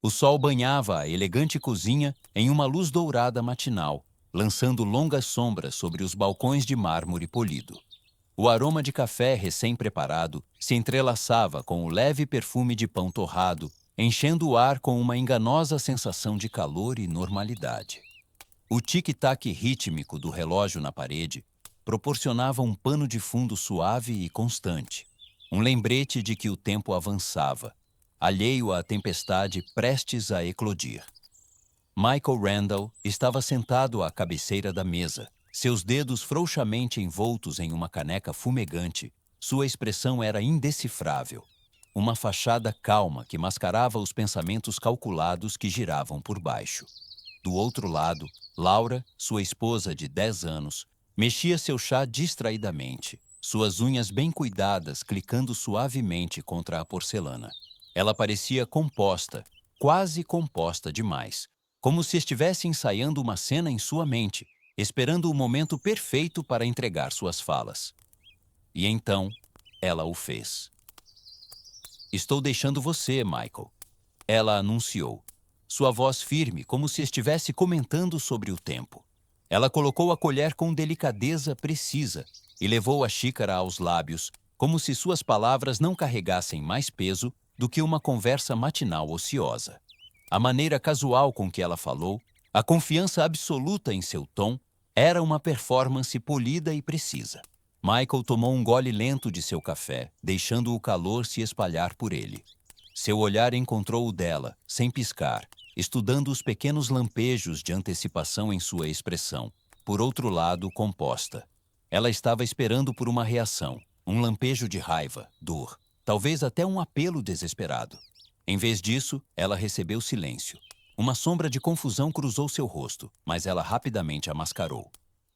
O sol banhava a elegante cozinha em uma luz dourada matinal, lançando longas sombras sobre os balcões de mármore polido. O aroma de café recém-preparado se entrelaçava com o leve perfume de pão torrado, enchendo o ar com uma enganosa sensação de calor e normalidade. O tic-tac rítmico do relógio na parede proporcionava um pano de fundo suave e constante, um lembrete de que o tempo avançava, alheio à tempestade prestes a eclodir. Michael Randall estava sentado à cabeceira da mesa, seus dedos frouxamente envoltos em uma caneca fumegante. Sua expressão era indecifrável, uma fachada calma que mascarava os pensamentos calculados que giravam por baixo. Do outro lado, Laura, sua esposa de 10 anos, mexia seu chá distraidamente, suas unhas bem cuidadas clicando suavemente contra a porcelana. Ela parecia composta, quase composta demais, como se estivesse ensaiando uma cena em sua mente, esperando o momento perfeito para entregar suas falas. E então, ela o fez. "Estou deixando você, Michael", ela anunciou, sua voz firme, como se estivesse comentando sobre o tempo. Ela colocou a colher com delicadeza precisa e levou a xícara aos lábios, como se suas palavras não carregassem mais peso do que uma conversa matinal ociosa. A maneira casual com que ela falou, a confiança absoluta em seu tom, era uma performance polida e precisa. Michael tomou um gole lento de seu café, deixando o calor se espalhar por ele. Seu olhar encontrou o dela, sem piscar, estudando os pequenos lampejos de antecipação em sua expressão, por outro lado, composta. Ela estava esperando por uma reação, um lampejo de raiva, dor, talvez até um apelo desesperado. Em vez disso, ela recebeu silêncio. Uma sombra de confusão cruzou seu rosto, mas ela rapidamente a mascarou.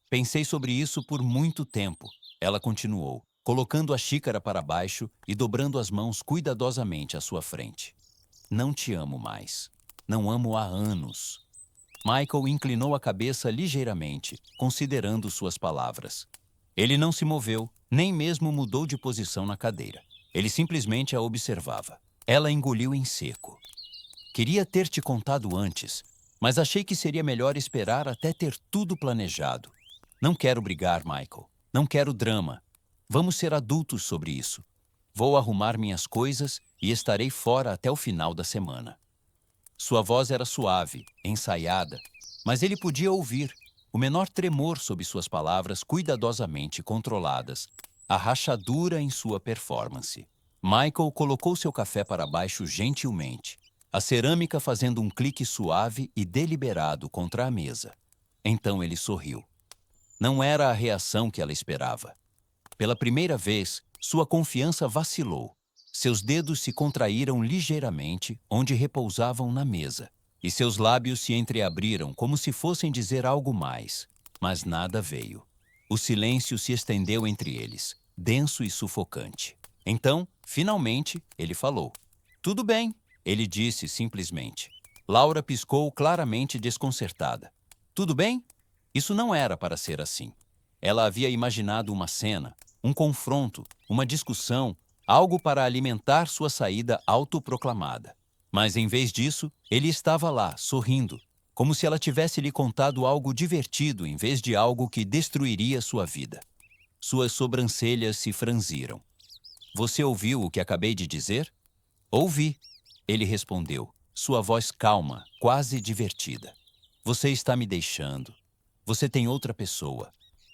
"Pensei sobre isso por muito tempo", ela continuou, colocando a xícara para baixo e dobrando as mãos cuidadosamente à sua frente. "Não te amo mais. Não amo há anos." Michael inclinou a cabeça ligeiramente, considerando suas palavras. Ele não se moveu, nem mesmo mudou de posição na cadeira. Ele simplesmente a observava. Ela engoliu em seco. "Queria ter te contado antes, mas achei que seria melhor esperar até ter tudo planejado. Não quero brigar, Michael. Não quero drama. Vamos ser adultos sobre isso. Vou arrumar minhas coisas e estarei fora até o final da semana." Sua voz era suave, ensaiada, mas ele podia ouvir o menor tremor sob suas palavras cuidadosamente controladas, a rachadura em sua performance. Michael colocou seu café para baixo gentilmente, a cerâmica fazendo um clique suave e deliberado contra a mesa. Então ele sorriu. Não era a reação que ela esperava. Pela primeira vez, sua confiança vacilou. Seus dedos se contraíram ligeiramente onde repousavam na mesa, e seus lábios se entreabriram como se fossem dizer algo mais, mas nada veio. O silêncio se estendeu entre eles, denso e sufocante. Então, finalmente, ele falou. "Tudo bem", ele disse simplesmente. Laura piscou claramente desconcertada. "Tudo bem?" Isso não era para ser assim. Ela havia imaginado uma cena, um confronto, uma discussão, algo para alimentar sua saída autoproclamada. Mas, em vez disso, ele estava lá, sorrindo, como se ela tivesse lhe contado algo divertido em vez de algo que destruiria sua vida. Suas sobrancelhas se franziram. "Você ouviu o que acabei de dizer?" "Ouvi", ele respondeu, sua voz calma, quase divertida. "Você está me deixando. Você tem outra pessoa.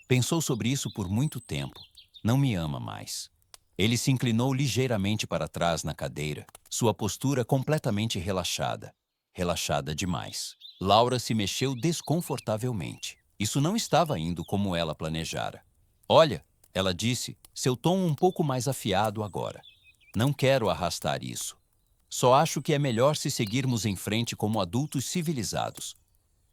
Pensou sobre isso por muito tempo. Não me ama mais." Ele se inclinou ligeiramente para trás na cadeira, sua postura completamente relaxada. Relaxada demais. Laura se mexeu desconfortavelmente. Isso não estava indo como ela planejara. "Olha", ela disse, seu tom um pouco mais afiado agora. "Não quero arrastar isso. Só acho que é melhor se seguirmos em frente como adultos civilizados.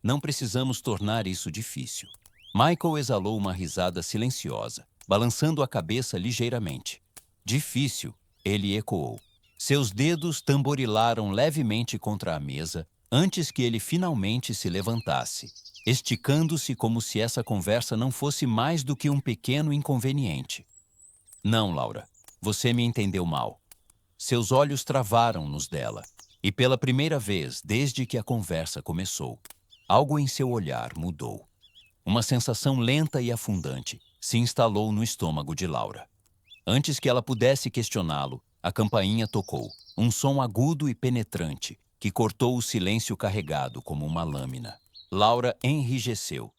Não precisamos tornar isso difícil." Michael exalou uma risada silenciosa, balançando a cabeça ligeiramente. "Difícil", ele ecoou. Seus dedos tamborilaram levemente contra a mesa antes que ele finalmente se levantasse, esticando-se como se essa conversa não fosse mais do que um pequeno inconveniente. "Não, Laura, você me entendeu mal." Seus olhos travaram nos dela. E pela primeira vez desde que a conversa começou, algo em seu olhar mudou. Uma sensação lenta e afundante se instalou no estômago de Laura. Antes que ela pudesse questioná-lo, a campainha tocou, um som agudo e penetrante que cortou o silêncio carregado como uma lâmina. Laura enrijeceu.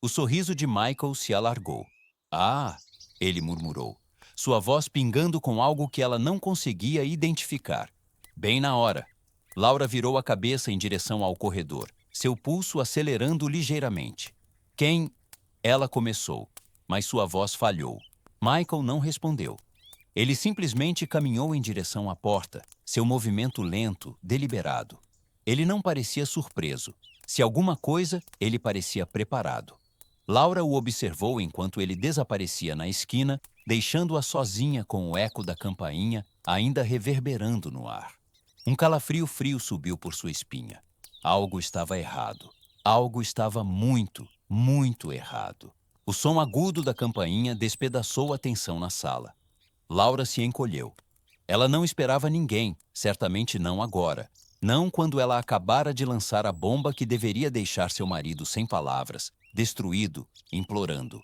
O sorriso de Michael se alargou. "Ah!" ele murmurou, sua voz pingando com algo que ela não conseguia identificar. Bem na hora. Laura virou a cabeça em direção ao corredor, seu pulso acelerando ligeiramente. "Quem?" Ela começou, mas sua voz falhou. Michael não respondeu. Ele simplesmente caminhou em direção à porta, seu movimento lento, deliberado. Ele não parecia surpreso. Se alguma coisa, ele parecia preparado. Laura o observou enquanto ele desaparecia na esquina, deixando-a sozinha com o eco da campainha ainda reverberando no ar. Um calafrio frio subiu por sua espinha. Algo estava errado. Algo estava muito, muito errado. O som agudo da campainha despedaçou a tensão na sala. Laura se encolheu. Ela não esperava ninguém, certamente não agora. Não quando ela acabara de lançar a bomba que deveria deixar seu marido sem palavras, destruído, implorando.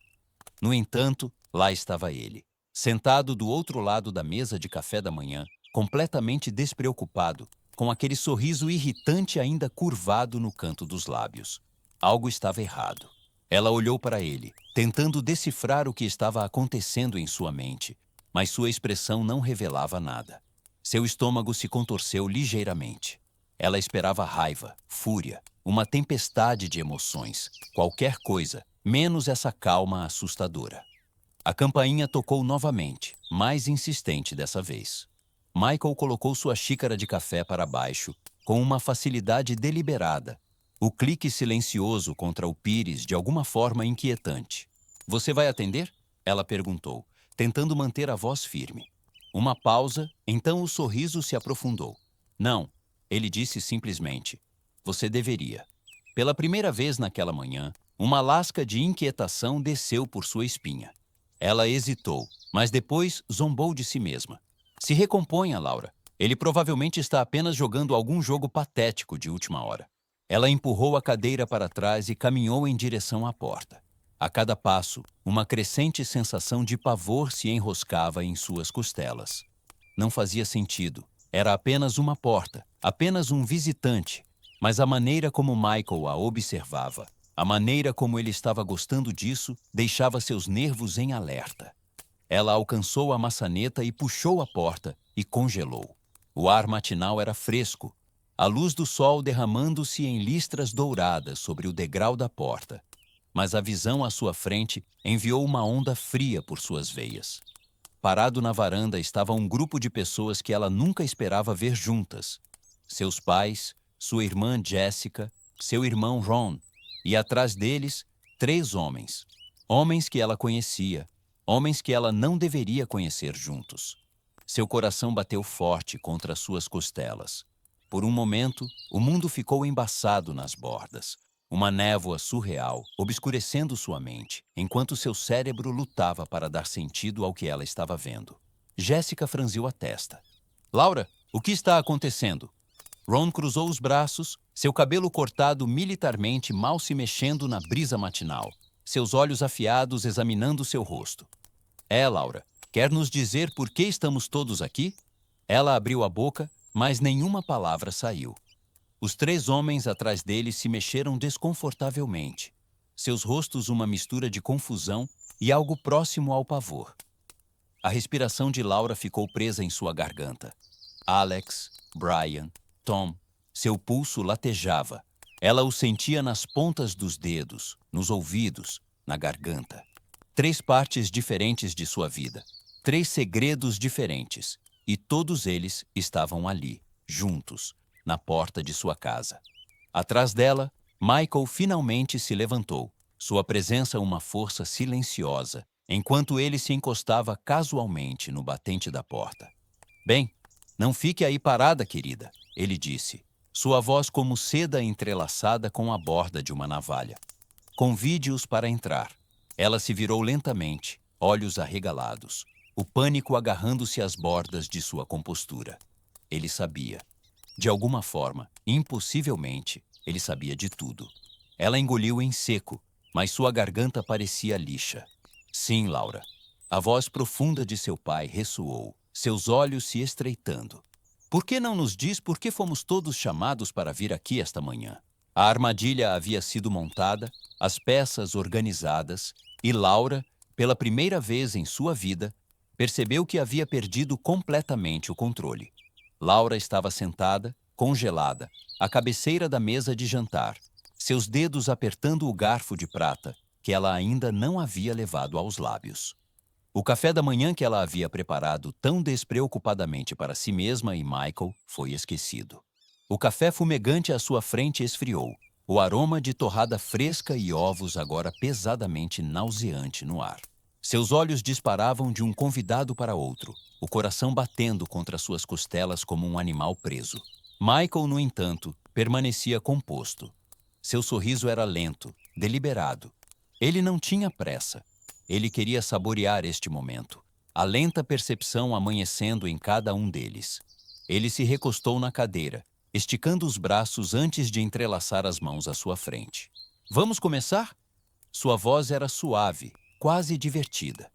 No entanto, lá estava ele, sentado do outro lado da mesa de café da manhã, completamente despreocupado, com aquele sorriso irritante ainda curvado no canto dos lábios. Algo estava errado. Ela olhou para ele, tentando decifrar o que estava acontecendo em sua mente, mas sua expressão não revelava nada. Seu estômago se contorceu ligeiramente. Ela esperava raiva, fúria, uma tempestade de emoções, qualquer coisa, menos essa calma assustadora. A campainha tocou novamente, mais insistente dessa vez. Michael colocou sua xícara de café para baixo, com uma facilidade deliberada, o clique silencioso contra o pires de alguma forma inquietante. "Você vai atender?" ela perguntou, tentando manter a voz firme. Uma pausa, então o sorriso se aprofundou. "Não," ele disse simplesmente. "Você deveria." Pela primeira vez naquela manhã, uma lasca de inquietação desceu por sua espinha. Ela hesitou, mas depois zombou de si mesma. "Se recomponha, Laura. Ele provavelmente está apenas jogando algum jogo patético de última hora." Ela empurrou a cadeira para trás e caminhou em direção à porta. A cada passo, uma crescente sensação de pavor se enroscava em suas costelas. Não fazia sentido. Era apenas uma porta, apenas um visitante. Mas a maneira como Michael a observava, a maneira como ele estava gostando disso, deixava seus nervos em alerta. Ela alcançou a maçaneta e puxou a porta e congelou. O ar matinal era fresco, a luz do sol derramando-se em listras douradas sobre o degrau da porta. Mas a visão à sua frente enviou uma onda fria por suas veias. Parado na varanda estava um grupo de pessoas que ela nunca esperava ver juntas. Seus pais, sua irmã Jessica, seu irmão Ron, e atrás deles, 3 homens. Homens que ela conhecia, homens que ela não deveria conhecer juntos. Seu coração bateu forte contra suas costelas. Por um momento, o mundo ficou embaçado nas bordas. Uma névoa surreal, obscurecendo sua mente, enquanto seu cérebro lutava para dar sentido ao que ela estava vendo. Jéssica franziu a testa. "Laura, o que está acontecendo?" Ron cruzou os braços, seu cabelo cortado militarmente mal se mexendo na brisa matinal, seus olhos afiados examinando seu rosto. Laura, quer nos dizer por que estamos todos aqui?" Ela abriu a boca, mas nenhuma palavra saiu. Os 3 homens atrás dele se mexeram desconfortavelmente. Seus rostos uma mistura de confusão e algo próximo ao pavor. A respiração de Laura ficou presa em sua garganta. Alex, Brian, Tom, seu pulso latejava. Ela o sentia nas pontas dos dedos, nos ouvidos, na garganta. 3 partes diferentes de sua vida. 3 segredos diferentes. E todos eles estavam ali, juntos, na porta de sua casa. Atrás dela, Michael finalmente se levantou, sua presença uma força silenciosa, enquanto ele se encostava casualmente no batente da porta. "Bem, não fique aí parada, querida," ele disse, sua voz como seda entrelaçada com a borda de uma navalha. "Convide-os para entrar." Ela se virou lentamente, olhos arregalados, o pânico agarrando-se às bordas de sua compostura. Ele sabia. De alguma forma, impossivelmente, ele sabia de tudo. Ela engoliu em seco, mas sua garganta parecia lixa. Sim, Laura. A voz profunda de seu pai ressoou, seus olhos se estreitando. Por que não nos diz por que fomos todos chamados para vir aqui esta manhã? A armadilha havia sido montada, as peças organizadas, e Laura, pela primeira vez em sua vida, percebeu que havia perdido completamente o controle. Laura estava sentada, congelada, à cabeceira da mesa de jantar, seus dedos apertando o garfo de prata que ela ainda não havia levado aos lábios. O café da manhã que ela havia preparado tão despreocupadamente para si mesma e Michael foi esquecido. O café fumegante à sua frente esfriou, o aroma de torrada fresca e ovos agora pesadamente nauseante no ar. Seus olhos disparavam de um convidado para outro, o coração batendo contra suas costelas como um animal preso. Michael, no entanto, permanecia composto. Seu sorriso era lento, deliberado. Ele não tinha pressa. Ele queria saborear este momento, a lenta percepção amanhecendo em cada um deles. Ele se recostou na cadeira, esticando os braços antes de entrelaçar as mãos à sua frente. Vamos começar? Sua voz era suave, quase divertida.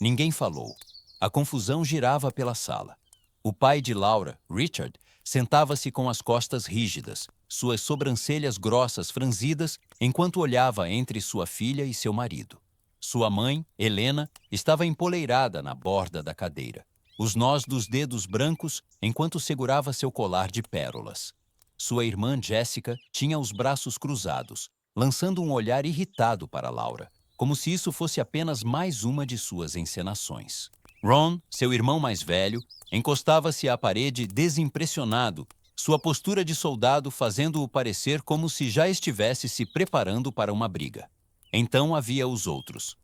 Ninguém falou. A confusão girava pela sala. O pai de Laura, Richard, sentava-se com as costas rígidas, suas sobrancelhas grossas franzidas, enquanto olhava entre sua filha e seu marido. Sua mãe, Helena, estava empoleirada na borda da cadeira, os nós dos dedos brancos enquanto segurava seu colar de pérolas. Sua irmã Jessica tinha os braços cruzados, lançando um olhar irritado para Laura, como se isso fosse apenas mais uma de suas encenações. Ron, seu irmão mais velho, encostava-se à parede desimpressionado, sua postura de soldado fazendo-o parecer como se já estivesse se preparando para uma briga. Então havia os outros.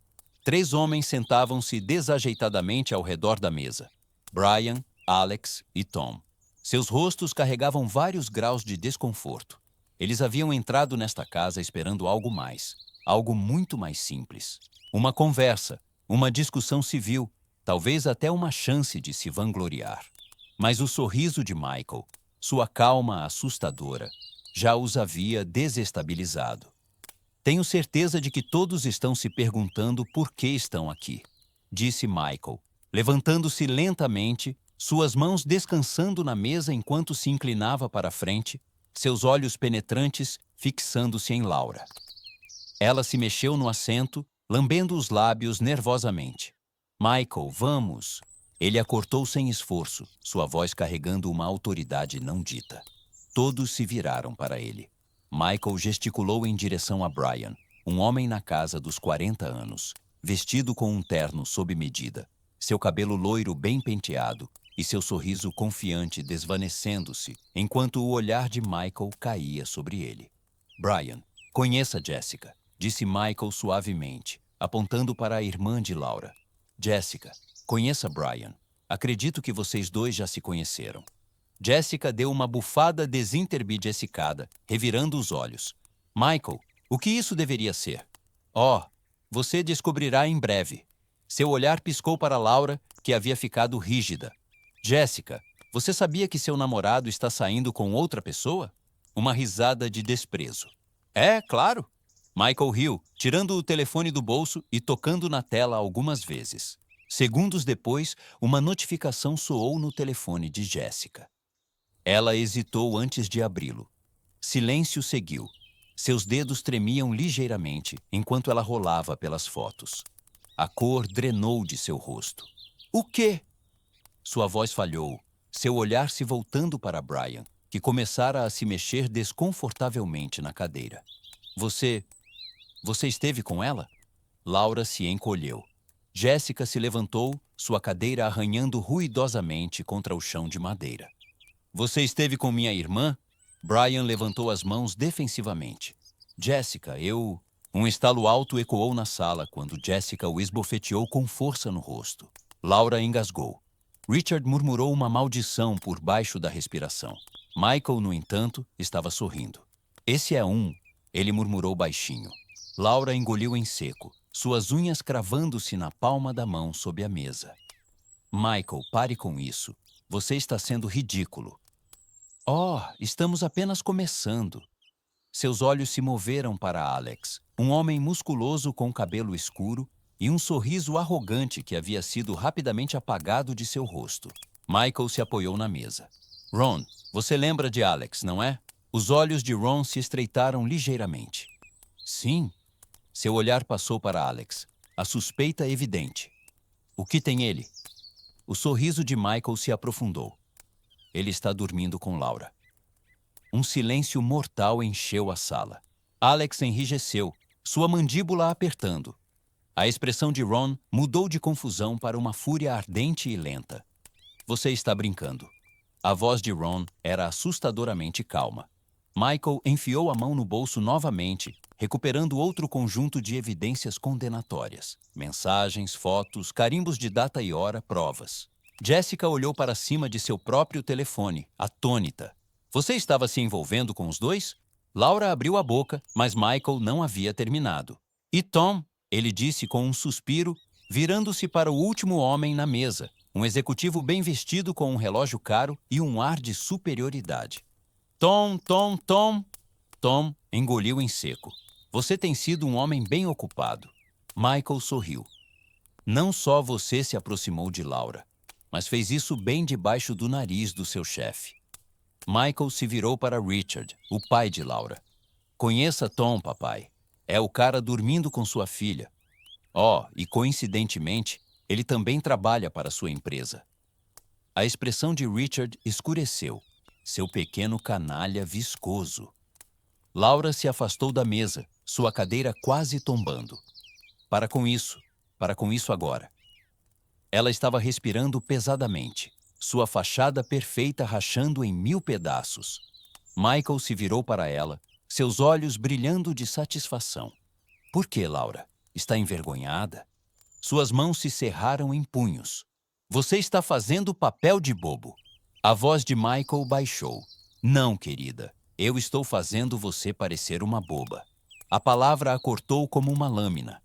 3 homens sentavam-se desajeitadamente ao redor da mesa. Brian, Alex e Tom. Seus rostos carregavam vários graus de desconforto. Eles haviam entrado nesta casa esperando algo mais, algo muito mais simples. Uma conversa, uma discussão civil, talvez até uma chance de se vangloriar. Mas o sorriso de Michael, sua calma assustadora, já os havia desestabilizado. Tenho certeza de que todos estão se perguntando por que estão aqui, disse Michael, levantando-se lentamente, suas mãos descansando na mesa enquanto se inclinava para a frente, seus olhos penetrantes fixando-se em Laura. Ela se mexeu no assento, lambendo os lábios nervosamente. Michael, vamos! Ele a cortou sem esforço, sua voz carregando uma autoridade não dita. Todos se viraram para ele. Michael gesticulou em direção a Brian, um homem na casa dos 40 anos, vestido com um terno sob medida, seu cabelo loiro bem penteado e seu sorriso confiante desvanecendo-se enquanto o olhar de Michael caía sobre ele. Brian, conheça Jessica, disse Michael suavemente, apontando para a irmã de Laura. Jessica, conheça Brian. Acredito que vocês dois já se conheceram. Jessica deu uma bufada desinterbidjessicada, revirando os olhos. Michael, o que isso deveria ser? Oh, você descobrirá em breve. Seu olhar piscou para Laura, que havia ficado rígida. Jessica, você sabia que seu namorado está saindo com outra pessoa? Uma risada de desprezo. É, claro. Michael riu, tirando o telefone do bolso e tocando na tela algumas vezes. Segundos depois, uma notificação soou no telefone de Jessica. Ela hesitou antes de abri-lo. Silêncio seguiu. Seus dedos tremiam ligeiramente enquanto ela rolava pelas fotos. A cor drenou de seu rosto. O quê? Sua voz falhou, seu olhar se voltando para Brian, que começara a se mexer desconfortavelmente na cadeira. Você esteve com ela? Laura se encolheu. Jessica se levantou, sua cadeira arranhando ruidosamente contra o chão de madeira. Você esteve com minha irmã? Brian levantou as mãos defensivamente. Jessica, eu... Um estalo alto ecoou na sala quando Jessica o esbofeteou com força no rosto. Laura engasgou. Richard murmurou uma maldição por baixo da respiração. Michael, no entanto, estava sorrindo. Esse é um, ele murmurou baixinho. Laura engoliu em seco, suas unhas cravando-se na palma da mão sob a mesa. Michael, pare com isso. Você está sendo ridículo. Oh, estamos apenas começando. Seus olhos se moveram para Alex, um homem musculoso com cabelo escuro e um sorriso arrogante que havia sido rapidamente apagado de seu rosto. Michael se apoiou na mesa. Ron, você lembra de Alex, não é? Os olhos de Ron se estreitaram ligeiramente. Sim. Seu olhar passou para Alex, a suspeita evidente. O que tem ele? O sorriso de Michael se aprofundou. Ele está dormindo com Laura. Um silêncio mortal encheu a sala. Alex enrijeceu, sua mandíbula apertando. A expressão de Ron mudou de confusão para uma fúria ardente e lenta. Você está brincando. A voz de Ron era assustadoramente calma. Michael enfiou a mão no bolso novamente, recuperando outro conjunto de evidências condenatórias. Mensagens, fotos, carimbos de data e hora, provas. Jessica olhou para cima de seu próprio telefone, atônita. Você estava se envolvendo com os dois? Laura abriu a boca, mas Michael não havia terminado. E Tom? Ele disse com um suspiro, virando-se para o último homem na mesa, um executivo bem vestido com um relógio caro e um ar de superioridade. Tom, Tom, Tom. Tom engoliu em seco. Você tem sido um homem bem ocupado. Michael sorriu. Não só você se aproximou de Laura, mas fez isso bem debaixo do nariz do seu chefe. Michael se virou para Richard, o pai de Laura. Conheça Tom, papai. É o cara dormindo com sua filha. Oh, e coincidentemente, ele também trabalha para sua empresa. A expressão de Richard escureceu. Seu pequeno canalha viscoso. Laura se afastou da mesa, sua cadeira quase tombando. Para com isso agora. Ela estava respirando pesadamente, sua fachada perfeita rachando em 1000 pedaços. Michael se virou para ela, seus olhos brilhando de satisfação. Por que, Laura? Está envergonhada? Suas mãos se cerraram em punhos. Você está fazendo o papel de bobo. A voz de Michael baixou. Não, querida. Eu estou fazendo você parecer uma boba. A palavra a cortou como uma lâmina.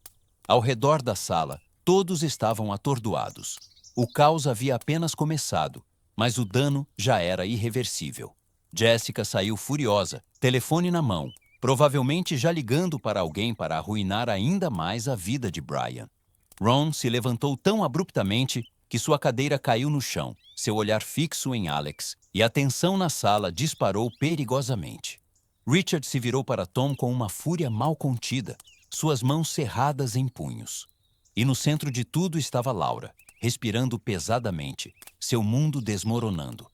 Ao redor da sala, todos estavam atordoados. O caos havia apenas começado, mas o dano já era irreversível. Jessica saiu furiosa, telefone na mão, provavelmente já ligando para alguém para arruinar ainda mais a vida de Brian. Ron se levantou tão abruptamente que sua cadeira caiu no chão, seu olhar fixo em Alex, e a tensão na sala disparou perigosamente. Richard se virou para Tom com uma fúria mal contida, suas mãos cerradas em punhos. E no centro de tudo estava Laura, respirando pesadamente, seu mundo desmoronando.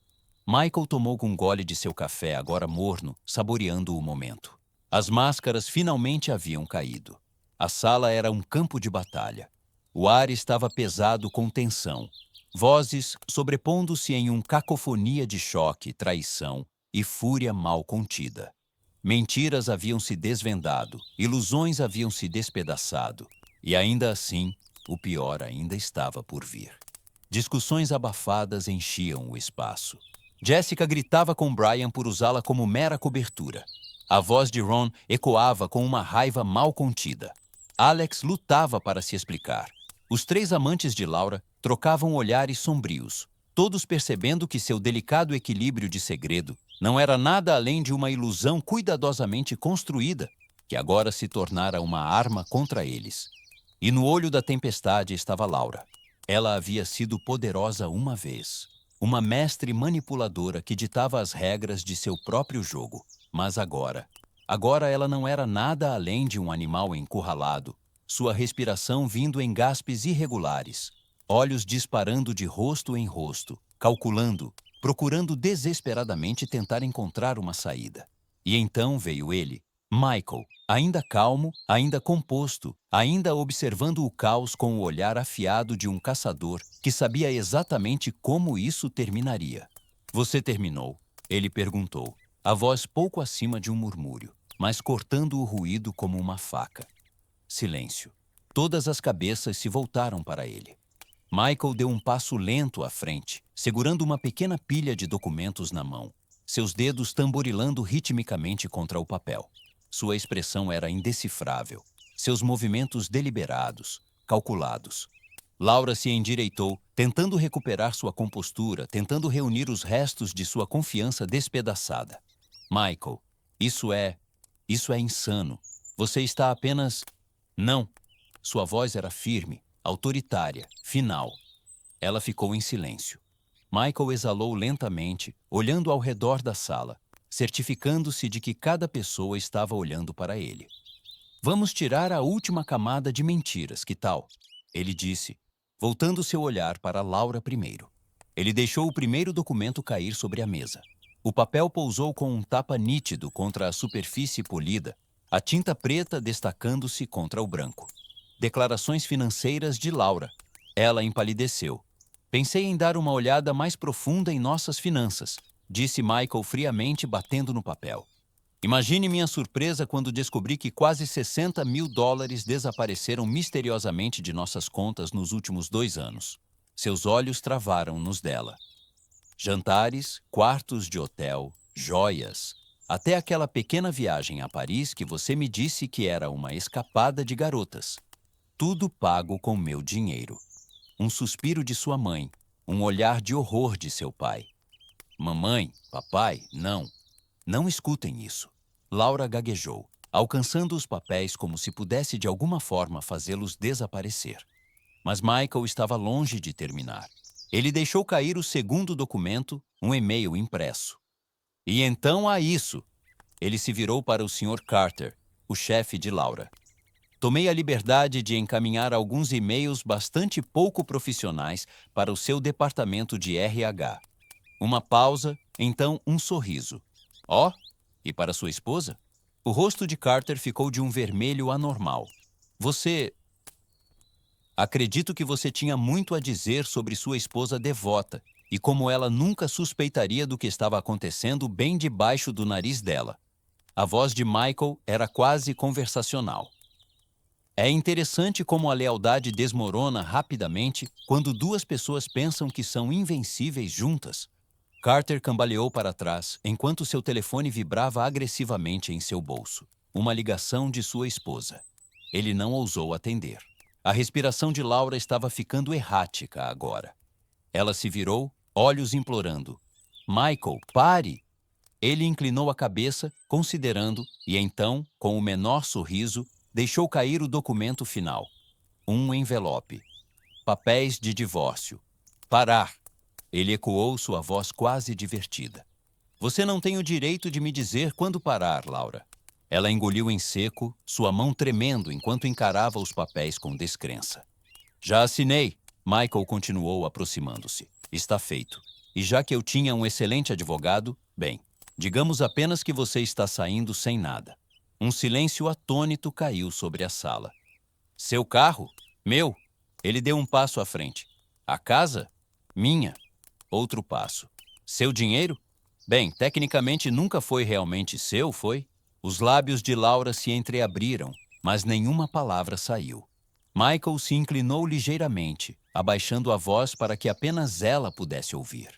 Michael tomou um gole de seu café, agora morno, saboreando o momento. As máscaras finalmente haviam caído. A sala era um campo de batalha. O ar estava pesado com tensão, vozes sobrepondo-se em uma cacofonia de choque, traição e fúria mal contida. Mentiras haviam se desvendado, ilusões haviam se despedaçado, e ainda assim, o pior ainda estava por vir. Discussões abafadas enchiam o espaço. Jessica gritava com Brian por usá-la como mera cobertura. A voz de Ron ecoava com uma raiva mal contida. Alex lutava para se explicar. Os três amantes de Laura trocavam olhares sombrios, todos percebendo que seu delicado equilíbrio de segredo não era nada além de uma ilusão cuidadosamente construída, que agora se tornara uma arma contra eles. E no olho da tempestade estava Laura. Ela havia sido poderosa uma vez, uma mestre manipuladora que ditava as regras de seu próprio jogo. Mas agora ela não era nada além de um animal encurralado, sua respiração vindo em gaspes irregulares, olhos disparando de rosto em rosto, calculando, procurando desesperadamente tentar encontrar uma saída. E então veio ele, Michael, ainda calmo, ainda composto, ainda observando o caos com o olhar afiado de um caçador que sabia exatamente como isso terminaria. Você terminou? Ele perguntou, a voz pouco acima de um murmúrio, mas cortando o ruído como uma faca. Silêncio. Todas as cabeças se voltaram para ele. Michael deu um passo lento à frente, segurando uma pequena pilha de documentos na mão, seus dedos tamborilando ritmicamente contra o papel. Sua expressão era indecifrável, seus movimentos deliberados, calculados. Laura se endireitou, tentando recuperar sua compostura, tentando reunir os restos de sua confiança despedaçada. Michael, isso é insano. Você está apenas... Não. Sua voz era firme, autoritária, final. Ela ficou em silêncio. Michael exalou lentamente, olhando ao redor da sala, certificando-se de que cada pessoa estava olhando para ele. Vamos tirar a última camada de mentiras, que tal? Ele disse, voltando seu olhar para Laura primeiro. Ele deixou o primeiro documento cair sobre a mesa. O papel pousou com um tapa nítido contra a superfície polida, a tinta preta destacando-se contra o branco. Declarações financeiras de Laura. Ela empalideceu. Pensei em dar uma olhada mais profunda em nossas finanças, disse Michael friamente, batendo no papel. Imagine minha surpresa quando descobri que quase $60.000 desapareceram misteriosamente de nossas contas nos últimos 2 anos. Seus olhos travaram nos dela. Jantares, quartos de hotel, joias, até aquela pequena viagem a Paris que você me disse que era uma escapada de garotas. Tudo pago com meu dinheiro. Um suspiro de sua mãe, um olhar de horror de seu pai. Mamãe, papai, não. Não escutem isso. Laura gaguejou, alcançando os papéis como se pudesse de alguma forma fazê-los desaparecer. Mas Michael estava longe de terminar. Ele deixou cair o segundo documento, um e-mail impresso. E então há isso. Ele se virou para o Sr. Carter, o chefe de Laura. Tomei a liberdade de encaminhar alguns e-mails bastante pouco profissionais para o seu departamento de RH. Uma pausa, então um sorriso. Oh, e para sua esposa? O rosto de Carter ficou de um vermelho anormal. Você... Acredito que você tinha muito a dizer sobre sua esposa devota e como ela nunca suspeitaria do que estava acontecendo bem debaixo do nariz dela. A voz de Michael era quase conversacional. É interessante como a lealdade desmorona rapidamente quando duas pessoas pensam que são invencíveis juntas. Carter cambaleou para trás enquanto seu telefone vibrava agressivamente em seu bolso. Uma ligação de sua esposa. Ele não ousou atender. A respiração de Laura estava ficando errática agora. Ela se virou, olhos implorando. Michael, pare! Ele inclinou a cabeça, considerando, e então, com o menor sorriso, deixou cair o documento final. Um envelope. Papéis de divórcio. Parar! Ele ecoou sua voz quase divertida. Você não tem o direito de me dizer quando parar, Laura. Ela engoliu em seco, sua mão tremendo enquanto encarava os papéis com descrença. Já assinei, Michael continuou aproximando-se. Está feito. E já que eu tinha um excelente advogado, bem, digamos apenas que você está saindo sem nada. Um silêncio atônito caiu sobre a sala. Seu carro? Meu? Ele deu um passo à frente. A casa? Minha. Outro passo. Seu dinheiro? Bem, tecnicamente nunca foi realmente seu, foi? Os lábios de Laura se entreabriram, mas nenhuma palavra saiu. Michael se inclinou ligeiramente, abaixando a voz para que apenas ela pudesse ouvir.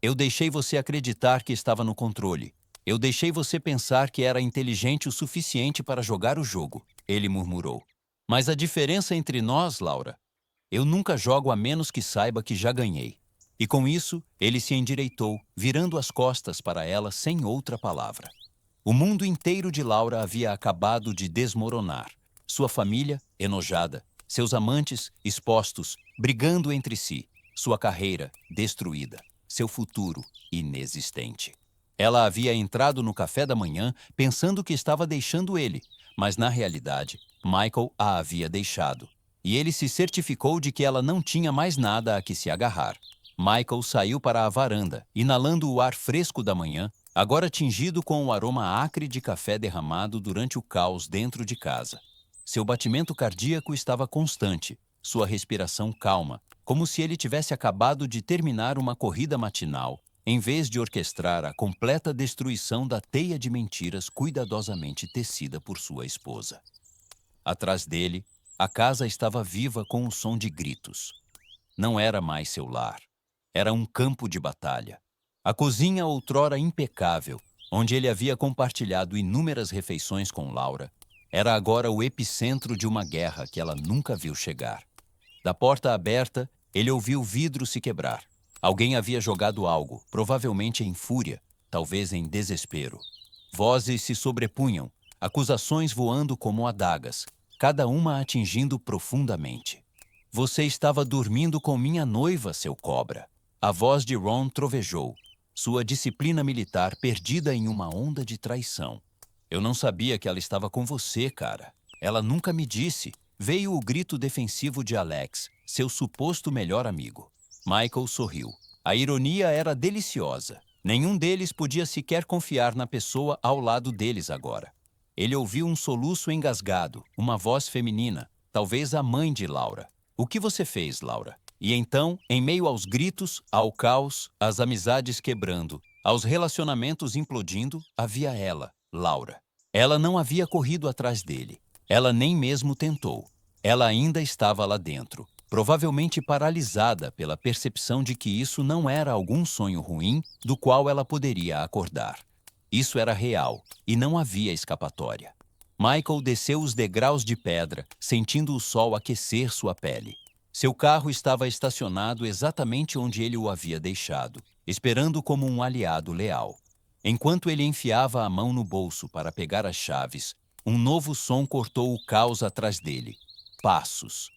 Eu deixei você acreditar que estava no controle. Eu deixei você pensar que era inteligente o suficiente para jogar o jogo, ele murmurou. Mas a diferença entre nós, Laura, eu nunca jogo a menos que saiba que já ganhei. E com isso, ele se endireitou, virando as costas para ela sem outra palavra. O mundo inteiro de Laura havia acabado de desmoronar. Sua família, enojada. Seus amantes, expostos, brigando entre si. Sua carreira, destruída. Seu futuro, inexistente. Ela havia entrado no café da manhã pensando que estava deixando ele, mas na realidade, Michael a havia deixado. E ele se certificou de que ela não tinha mais nada a que se agarrar. Michael saiu para a varanda, inalando o ar fresco da manhã, agora tingido com o aroma acre de café derramado durante o caos dentro de casa. Seu batimento cardíaco estava constante, sua respiração calma, como se ele tivesse acabado de terminar uma corrida matinal, em vez de orquestrar a completa destruição da teia de mentiras cuidadosamente tecida por sua esposa. Atrás dele, a casa estava viva com o som de gritos. Não era mais seu lar. Era um campo de batalha. A cozinha outrora impecável, onde ele havia compartilhado inúmeras refeições com Laura, era agora o epicentro de uma guerra que ela nunca viu chegar. Da porta aberta, ele ouviu o vidro se quebrar. Alguém havia jogado algo, provavelmente em fúria, talvez em desespero. Vozes se sobrepunham, acusações voando como adagas, cada uma atingindo profundamente. Você estava dormindo com minha noiva, seu cobra. A voz de Ron trovejou, sua disciplina militar perdida em uma onda de traição. Eu não sabia que ela estava com você, cara. Ela nunca me disse. Veio o grito defensivo de Alex, seu suposto melhor amigo. Michael sorriu. A ironia era deliciosa. Nenhum deles podia sequer confiar na pessoa ao lado deles agora. Ele ouviu um soluço engasgado, uma voz feminina, talvez a mãe de Laura. O que você fez, Laura? E então, em meio aos gritos, ao caos, às amizades quebrando, aos relacionamentos implodindo, havia ela, Laura. Ela não havia corrido atrás dele. Ela nem mesmo tentou. Ela ainda estava lá dentro, provavelmente paralisada pela percepção de que isso não era algum sonho ruim do qual ela poderia acordar. Isso era real e não havia escapatória. Michael desceu os degraus de pedra, sentindo o sol aquecer sua pele. Seu carro estava estacionado exatamente onde ele o havia deixado, esperando como um aliado leal. Enquanto ele enfiava a mão no bolso para pegar as chaves, um novo som cortou o caos atrás dele. Passos.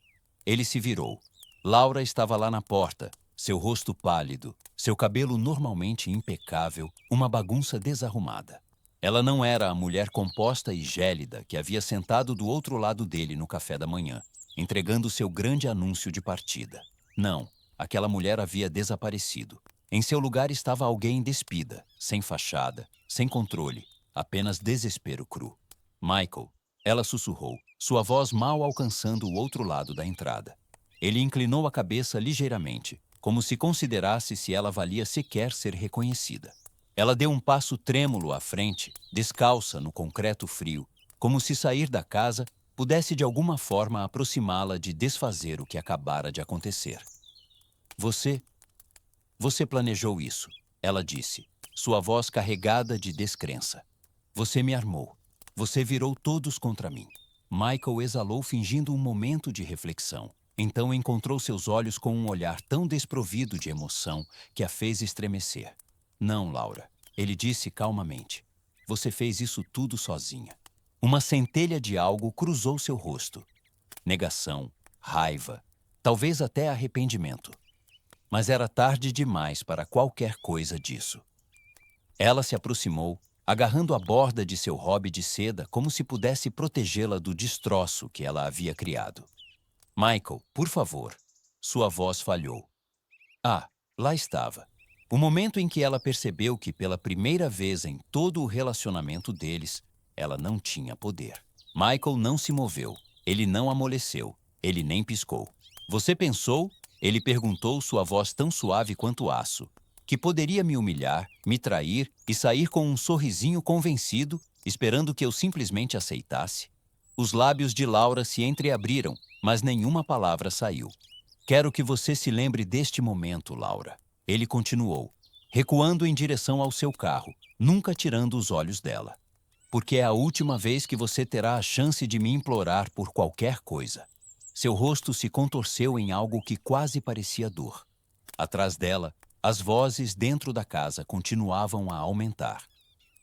Ele se virou. Laura estava lá na porta, seu rosto pálido, seu cabelo normalmente impecável, uma bagunça desarrumada. Ela não era a mulher composta e gélida que havia sentado do outro lado dele no café da manhã, entregando seu grande anúncio de partida. Não, aquela mulher havia desaparecido. Em seu lugar estava alguém despida, sem fachada, sem controle, apenas desespero cru. Michael, ela sussurrou, sua voz mal alcançando o outro lado da entrada. Ele inclinou a cabeça ligeiramente, como se considerasse se ela valia sequer ser reconhecida. Ela deu um passo trêmulo à frente, descalça no concreto frio, como se sair da casa pudesse de alguma forma aproximá-la de desfazer o que acabara de acontecer. Você planejou isso, ela disse, sua voz carregada de descrença. Você me armou. Você virou todos contra mim. Michael exalou fingindo um momento de reflexão. Então encontrou seus olhos com um olhar tão desprovido de emoção que a fez estremecer. Não, Laura, ele disse calmamente. Você fez isso tudo sozinha. Uma centelha de algo cruzou seu rosto. Negação, raiva, talvez até arrependimento. Mas era tarde demais para qualquer coisa disso. Ela se aproximou, agarrando a borda de seu hobby de seda como se pudesse protegê-la do destroço que ela havia criado. Michael, por favor. Sua voz falhou. Ah, lá estava. O momento em que ela percebeu que pela primeira vez em todo o relacionamento deles, ela não tinha poder. Michael não se moveu. Ele não amoleceu. Ele nem piscou. Você pensou? Ele perguntou, sua voz tão suave quanto aço. Que poderia me humilhar, me trair e sair com um sorrisinho convencido, esperando que eu simplesmente aceitasse? Os lábios de Laura se entreabriram, mas nenhuma palavra saiu. Quero que você se lembre deste momento, Laura. Ele continuou, recuando em direção ao seu carro, nunca tirando os olhos dela. Porque é a última vez que você terá a chance de me implorar por qualquer coisa. Seu rosto se contorceu em algo que quase parecia dor. Atrás dela, as vozes dentro da casa continuavam a aumentar.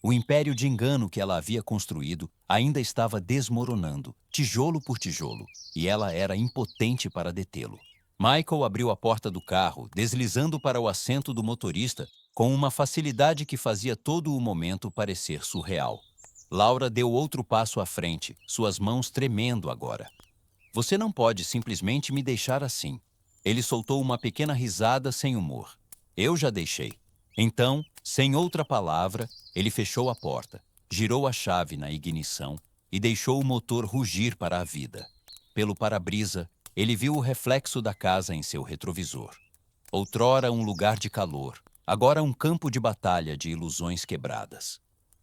O império de engano que ela havia construído ainda estava desmoronando, tijolo por tijolo, e ela era impotente para detê-lo. Michael abriu a porta do carro, deslizando para o assento do motorista, com uma facilidade que fazia todo o momento parecer surreal. Laura deu outro passo à frente, suas mãos tremendo agora. Você não pode simplesmente me deixar assim. Ele soltou uma pequena risada sem humor. Eu já deixei. Então, sem outra palavra, ele fechou a porta, girou a chave na ignição e deixou o motor rugir para a vida. Pelo para-brisa, ele viu o reflexo da casa em seu retrovisor. Outrora um lugar de calor, agora um campo de batalha de ilusões quebradas.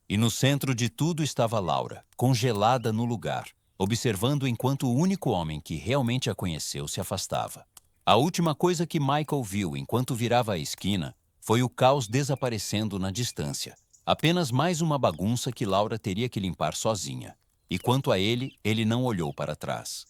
E no centro de tudo estava Laura, congelada no lugar, observando enquanto o único homem que realmente a conheceu se afastava. A última coisa que Michael viu enquanto virava a esquina foi o caos desaparecendo na distância. Apenas mais uma bagunça que Laura teria que limpar sozinha. E quanto a ele, ele não olhou para trás.